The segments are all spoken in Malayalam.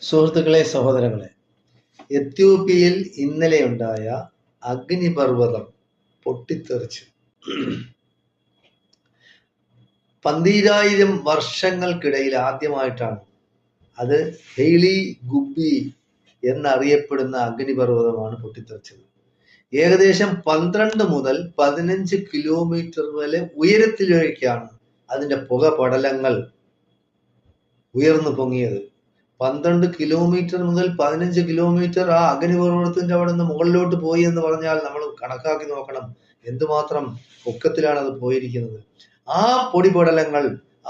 സുഹൃത്തുക്കളെ, സഹോദരങ്ങളെ, എത്യോപ്യയിൽ ഇന്നലെയുണ്ടായ അഗ്നിപർവ്വതം പൊട്ടിത്തെറിച്ചു. 12,000 വർഷങ്ങൾക്കിടയിൽ ആദ്യമായിട്ടാണ് അത് ഹെയ്ലി ഗുബി എന്നറിയപ്പെടുന്ന അഗ്നിപർവ്വതമാണ് പൊട്ടിത്തെറിച്ചത്. ഏകദേശം 12 മുതൽ 15 കിലോമീറ്റർ വരെ ഉയരത്തിലേക്കാണ് അതിന്റെ പുകപടലങ്ങൾ ഉയർന്നു പൊങ്ങിയത്. 12 കിലോമീറ്റർ മുതൽ 15 കിലോമീറ്റർ ആ അഗ്നിപർവ്വതത്തിന്റെ അവിടെ നിന്ന് മുകളിലോട്ട് പോയി എന്ന് പറഞ്ഞാൽ നമ്മൾ കണക്കാക്കി നോക്കണം എന്തുമാത്രം പൊക്കത്തിലാണ് അത് പോയിരിക്കുന്നത്. ആ പൊടിപടലങ്ങൾ,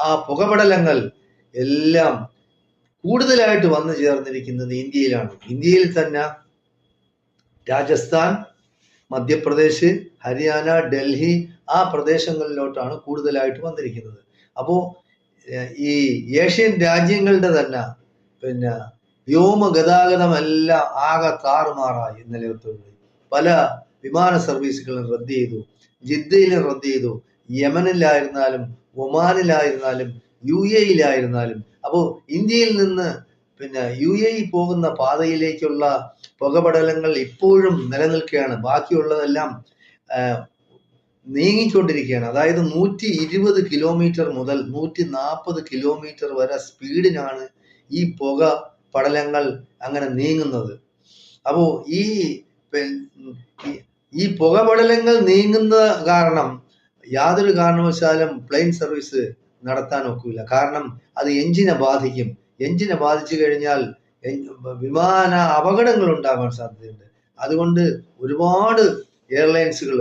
ആ പുകപടലങ്ങൾ എല്ലാം കൂടുതലായിട്ട് വന്നു ചേർന്നിരിക്കുന്നത് ഇന്ത്യയിലാണ്. ഇന്ത്യയിൽ തന്നെ രാജസ്ഥാൻ, മധ്യപ്രദേശ്, ഹരിയാന, ഡൽഹി ആ പ്രദേശങ്ങളിലോട്ടാണ് കൂടുതലായിട്ട് വന്നിരിക്കുന്നത്. അപ്പോൾ ഈ ഏഷ്യൻ രാജ്യങ്ങളുടെ തന്നെ വ്യോമ ഗതാഗതമെല്ലാം ആകെ താറുമാറായി. ഇന്നലെ പല വിമാന സർവീസുകളും റദ്ദ് ചെയ്തു. ജിദ്ദയിലും റദ്ദ് ചെയ്തു. യമനിലായിരുന്നാലും ഒമാനിലായിരുന്നാലും UAE-യിലായിരുന്നാലും. അപ്പോൾ ഇന്ത്യയിൽ നിന്ന് UAE പോകുന്ന പാതയിലേക്കുള്ള പുകപടലങ്ങൾ ഇപ്പോഴും നിലനിൽക്കുകയാണ്. ബാക്കിയുള്ളതെല്ലാം നീങ്ങിക്കൊണ്ടിരിക്കുകയാണ്. അതായത് 120 കിലോമീറ്റർ മുതൽ 140 കിലോമീറ്റർ വരെ സ്പീഡിനാണ് ഈ പുക പടലങ്ങൾ അങ്ങനെ നീങ്ങുന്നത്. അപ്പോൾ ഈ പുകപടലങ്ങൾ നീങ്ങുന്ന കാരണം യാതൊരു കാരണവശാലും പ്ലെയിൻ സർവീസ് നടത്താൻ ഒക്കില്ല. കാരണം അത് എഞ്ചിനെ ബാധിക്കും. എഞ്ചിനെ ബാധിച്ചു കഴിഞ്ഞാൽ വിമാന അപകടങ്ങൾ ഉണ്ടാകാൻ സാധ്യതയുണ്ട്. അതുകൊണ്ട് ഒരുപാട് എയർലൈൻസുകൾ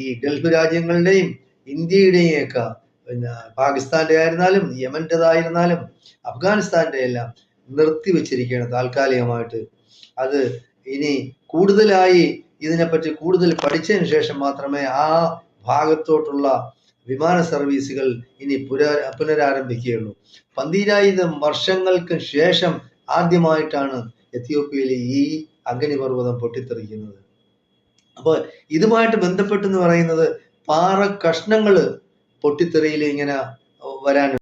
ഈ ഗൾഫ് രാജ്യങ്ങളുടെയും ഇന്ത്യയുടെയും ഒക്കെ പാകിസ്ഥാന്റെ ആയിരുന്നാലും യമന്റേതായിരുന്നാലും അഫ്ഗാനിസ്ഥാന്റെ എല്ലാം നിർത്തിവെച്ചിരിക്കുകയാണ് താൽക്കാലികമായിട്ട്. അത് ഇനി കൂടുതലായി ഇതിനെപ്പറ്റി കൂടുതൽ പഠിച്ചതിന് ശേഷം മാത്രമേ ആ ഭാഗത്തോട്ടുള്ള വിമാന സർവീസുകൾ ഇനി പുനരാരംഭിക്കുകയുള്ളൂ. 12,000 വർഷങ്ങൾക്ക് ശേഷം ആദ്യമായിട്ടാണ് എത്യോപ്യയിലെ ഈ അഗ്നിപർവ്വതം പൊട്ടിത്തെറിക്കുന്നത്. അപ്പോൾ ഇതുമായിട്ട് ബന്ധപ്പെട്ടെന്ന് പറയുന്നത് പാറ കഷ്ണങ്ങൾ പൊട്ടിത്തെറിയിൽ ഇങ്ങനെ വരാൻ